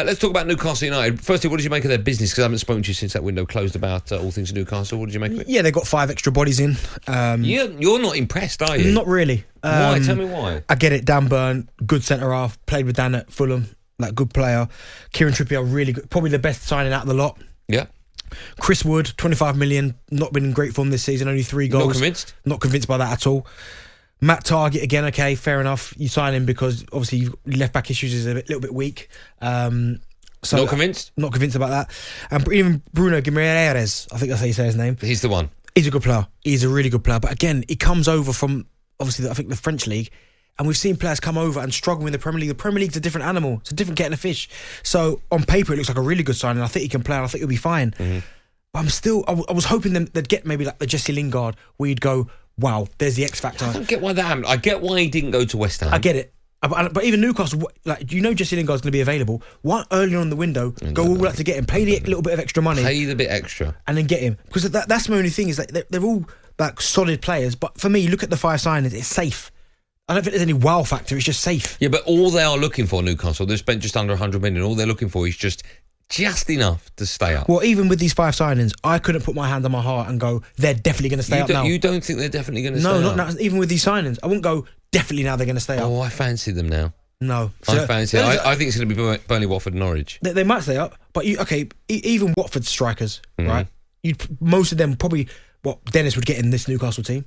Let's talk about Newcastle United. Firstly, what did you make of their business? Because I haven't spoken to you since that window closed about all things Newcastle. What did you make of it? Yeah, they got 5 extra bodies in. You're not impressed, are you? Not really. Why? Tell me why. I get it. Dan Burn, good centre half, played with Dan at Fulham, good player. Kieran Trippier, really good, probably the best signing out of the lot. Yeah. Chris Wood, 25 million, not been in great form this season, only 3 goals. Not convinced? Not convinced by that at all. Matt Targett again, okay, fair enough. You sign him because obviously left back issues is a little bit weak. So not convinced? Not convinced about that. And even Bruno Guimaraes, I think that's how you say his name. He's the one. He's a good player. He's a really good player. But again, he comes over from obviously I think the French league. And we've seen players come over and struggle in the Premier League. The Premier League's a different animal. It's a different kettle of fish. So on paper, it looks like a really good signing. I think he can play and I think he'll be fine. Mm-hmm. But I'm still, I was hoping they'd get maybe like the Jesse Lingard where you'd go, wow, there's the X factor. I don't get why that happened. I get why he didn't go to West Ham. I get it. But even Newcastle, you know Jesse Lingard's going to be available. Why early on in the window, go all out to get him, pay the little bit of extra money. Pay the bit extra. And then get him. Because that's my only thing is that they're all like solid players. But for me, look at the 5 signings, it's safe. I don't think there's any wow factor, it's just safe. Yeah, but all they are looking for, Newcastle, they've spent just under 100 million. All they're looking for is just enough to stay up. Well, even with these 5 signings, I couldn't put my hand on my heart and go, they're definitely going to stay up now. You don't think they're definitely going to stay up? No, not now. Even with these signings, I wouldn't go, definitely now they're going to stay up. Oh, I fancy them now. No. I fancy it. I think it's going to be Burnley, Watford, Norwich. They might stay up, but even Watford's strikers, right? Most of them probably, Dennis would get in this Newcastle team.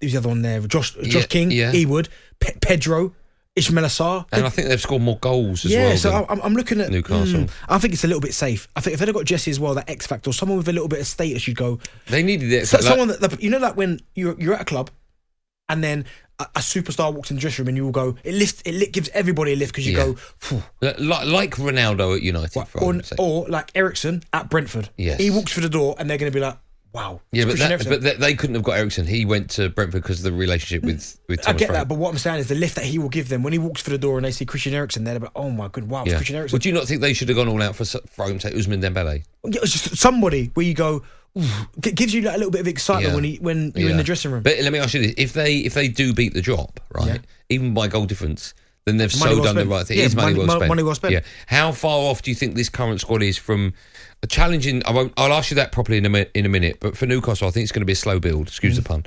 Who's the other one there? Josh King, he would. Pedro, Ismail Assar. And I think they've scored more goals as well. Yeah, so I'm looking at Newcastle. I think it's a little bit safe. I think if they'd got Jesse as well, that X factor, someone with a little bit of status, you'd go. They needed it. Someone that like when you're at a club, and then a superstar walks in the dressing room, and you will go. It gives everybody a lift because you go. Phew. Like Ronaldo at United, or like Eriksen at Brentford. Yes, he walks through the door, and they're going to be like. Wow. Yeah, but they couldn't have got Eriksen. He went to Brentford because of the relationship with Thomas I get Frank. that, but what I'm saying is the lift that he will give them when he walks through the door and they see Christian Eriksen, they're like, oh my god, wow, it's Christian Eriksen. Would you not think they should have gone all out for argument's sake, Ousmane Dembele? Yeah, it's just somebody where you go, it gives you like a little bit of excitement when you're in the dressing room. But let me ask you this: if they do beat the drop, right, even by goal difference, then they've done the right thing. It is money well spent. Money well spent. Yeah. How far off do you think this current squad is from a challenging? I'll ask you that properly in a minute. But for Newcastle, I think it's going to be a slow build. Excuse the pun.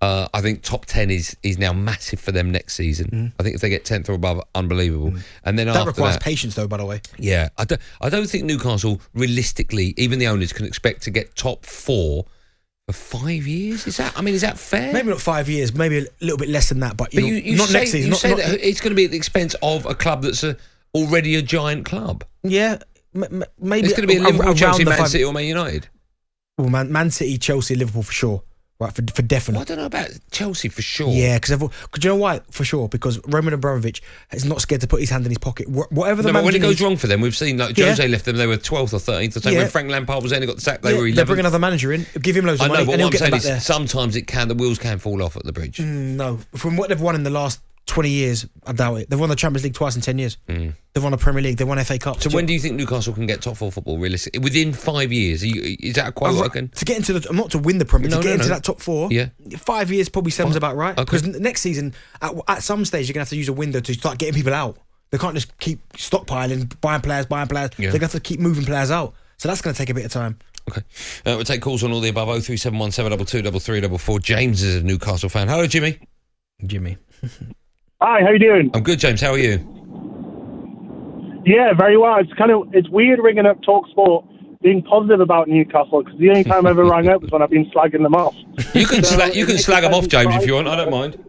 I think top 10 is now massive for them next season. I think if they get 10th or above, unbelievable. And then that requires patience, though. By the way, yeah, I don't think Newcastle realistically, even the owners can expect to get top 4. For 5 years? Is that fair? Maybe not 5 years, maybe a little bit less than that, but you not say, next season. You say that it's going to be at the expense of a club that's already a giant club. Yeah, maybe it's going to be a Liverpool, Chelsea, Man City or Man United. Well, Man City, Chelsea, Liverpool for sure. Right, for definite. Well, I don't know about Chelsea for sure. Yeah, because you know why? For sure, because Roman Abramovich is not scared to put his hand in his pocket. Whatever the but when it goes wrong for them, we've seen like Jose left them, they were 12th or 13th. The same when Frank Lampard was there and got the sack, they were 11th. They bring another manager in, give him loads of money, and he'll get them back there. Sometimes the wheels can fall off at the bridge. No, from what they've won in the last 20 years, I doubt it. They've won the Champions League twice in 10 years. They've won the Premier League. They've won FA Cup. So when do you think Newcastle can get top 4 football realistically? Within 5 years? Is that quite what I can... To get into not to win the Premier, to get into that top 4, 5 years probably sounds about right. Because next season, at some stage, you're going to have to use a window to start getting people out. They can't just keep stockpiling, buying players. Yeah. They're going to have to keep moving players out. So that's going to take a bit of time. Okay. We'll take calls on all the above. 0371 722 3344. James is a Newcastle fan. Hello, Jimmy. Hi, how you doing? I'm good, James. How are you? Yeah, very well. It's weird ringing up TalkSport being positive about Newcastle because the only time I ever rang up was when I've been slagging them off. You can slag them off, James, if you want. I don't mind.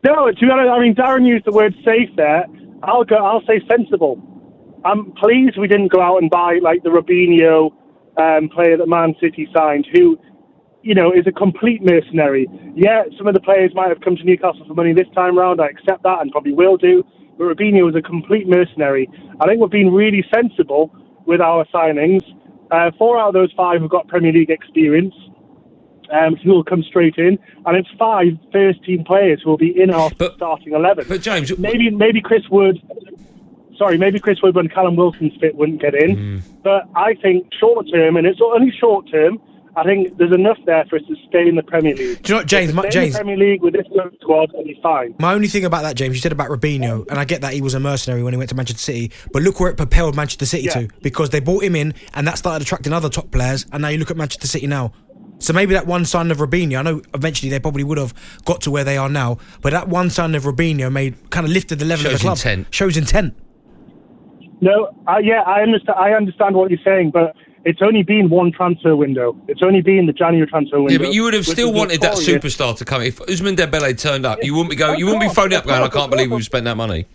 No, to be honest, I mean, Darren used the word safe there. I'll say sensible. I'm pleased we didn't go out and buy like the Robinho player that Man City signed, who, you know, is a complete mercenary. Yeah, some of the players might have come to Newcastle for money this time round. I accept that and probably will do. But Robinho is a complete mercenary. I think we've been really sensible with our signings. 4 out of those 5 have got Premier League experience, who will come straight in. And it's 5 first-team players who will be in our starting 11. But James... Maybe Chris Wood... Sorry, maybe Chris Wood when Callum Wilson's fit wouldn't get in. But I think short-term, and it's only short-term, I think there's enough there for us to stay in the Premier League. Do you know what, James? If we stay in James, the Premier League with this squad, it'll be fine. my only thing about that, James, you said about Robinho, and I get that he was a mercenary when he went to Manchester City, but look where it propelled Manchester City to, because they brought him in, and that started attracting other top players, and now you look at Manchester City now. So maybe that one sign of Robinho, I know eventually they probably would have got to where they are now, but that one sign of Robinho kind of lifted the level of the club. Shows intent. No, I understand what you're saying, but it's only been one transfer window. It's only been the January transfer window. Yeah, but you would have still wanted that superstar to come. If Ousmane Dembele turned up, you wouldn't be phoning up going, I can't believe we've spent that money.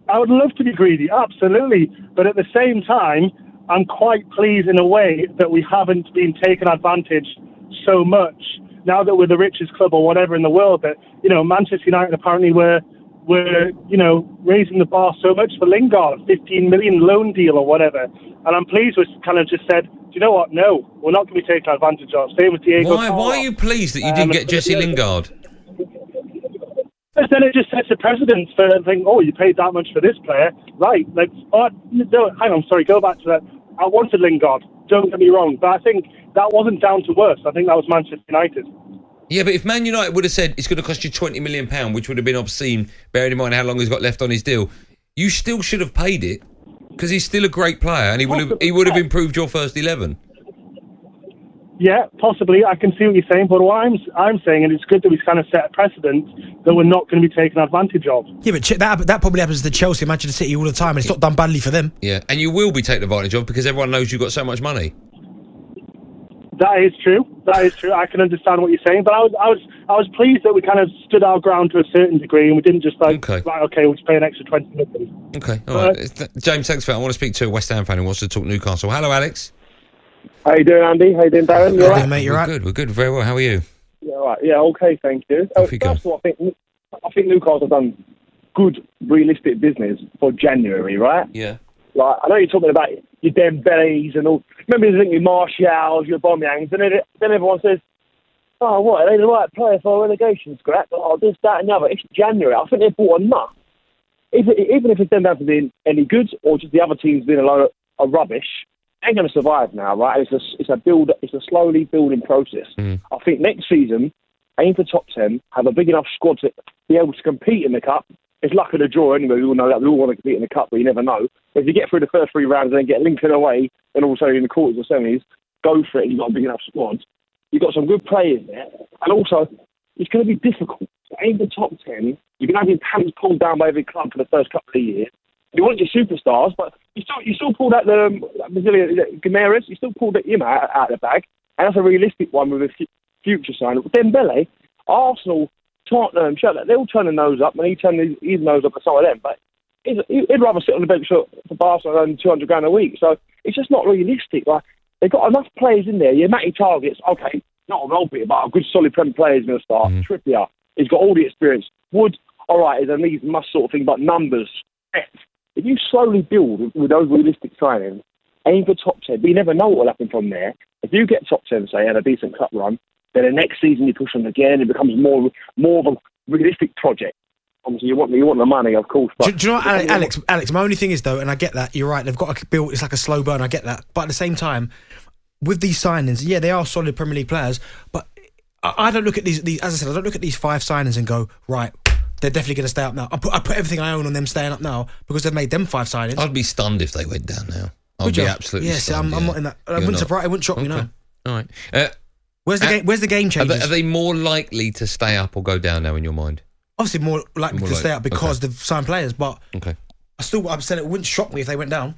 I would love to be greedy, absolutely. But at the same time, I'm quite pleased in a way that we haven't been taken advantage so much now that we're the richest club or whatever in the world. That, Manchester United apparently were raising the bar so much for Lingard, 15 million loan deal or whatever. And I'm pleased we kind of just said, do you know what? No, we're not going to be taken advantage of. Same with Diego. Why are you pleased that you didn't get Jesse Lingard? Then it just sets a precedent for thinking, you paid that much for this player, right? No, hang on, sorry, go back to that. I wanted Lingard, don't get me wrong, but I think that wasn't down to us. I think that was Manchester United. Yeah, but if Man United would have said it's going to cost you £20 million, which would have been obscene, bearing in mind how long he's got left on his deal, you still should have paid it because he's still a great player and he would have improved your first 11. Yeah, possibly. I can see what you're saying, but what I'm saying, and it's good that we kind of set a precedent that we're not going to be taken advantage of. Yeah, but that probably happens to Chelsea and Manchester City all the time, and it's not done badly for them. Yeah, and you will be taken advantage of because everyone knows you've got so much money. That is true. I can understand what you're saying, but I was pleased that we kind of stood our ground to a certain degree, and we didn't just we'll just pay an extra 20 million. Okay, all right. James, thanks for that. I want to speak to a West Ham fan who wants to talk Newcastle. Hello, Alex. How you doing, Andy? How you doing, Darren? You all right? Mate, you're right. We're good. Very well. How are you? Yeah, all right. Yeah, okay, thank you. Off you go. First of all, I think Newcastle have done good, realistic business for January, right? Yeah. Like, I know you're talking about your Dembélés and all. Remember, you think your Martials, your Aubameyangs, and then everyone says, "Oh, what? Are they the right player for a relegation scrap?" Oh, this, that, and the other. It's January. I think they've bought enough. Even if it's them down to being any good or just the other teams being a load of rubbish, ain't going to survive now, right? It's a slowly building process. I think next season, aim for top 10, have a big enough squad to be able to compete in the cup. It's luck of the draw anyway. We all know that. We all want to compete in the cup, but you never know. But if you get through the first 3 rounds and then get Lincoln away, and also in the quarters or semis, go for it. You've got a big enough squad. You've got some good players there, and also it's going to be difficult. So aim for top 10. You're going to have your hands pulled down by every club for the first couple of years. You want your superstars, but you still pulled out the Brazilian Guimaraes. You still pulled him out of the bag, and that's a realistic one with a future sign. Dembele, Arsenal, Tottenham, they all turn their nose up, and he turned his nose up at some of them. But he'd rather sit on the bench for Barcelona than $200,000 a week. So it's just not realistic. Like, they've got enough players in there. Your Matty Target's okay, not a role player, but a good solid Premier player is going to start. Trippier, he's got all the experience. Wood, all right, is a needs must sort of thing, but numbers. If you slowly build with those realistic signings, aim for top 10, but you never know what will happen from there. If you get top 10, say, and a decent cup run, then the next season you push them again, it becomes more of a realistic project. Obviously, you want the money, of course. But do you know what, Alex, my only thing is, though, and I get that, you're right, they've got to build, it's like a slow burn, I get that. But at the same time, with these signings, yeah, they are solid Premier League players, but I don't look at these, as I said, I don't look at these 5 signings and go, right, they're definitely going to stay up now. I put everything I own on them staying up now because they've made them 5 signings. I'd be stunned if they went down now. I'd be absolutely stunned. I'm not in that. It wouldn't shock me, no. All right. Where's the game changes? Are they more likely to stay up or go down now in your mind? Obviously more likely to stay up because they've signed players, but okay. I've said it wouldn't shock me if they went down.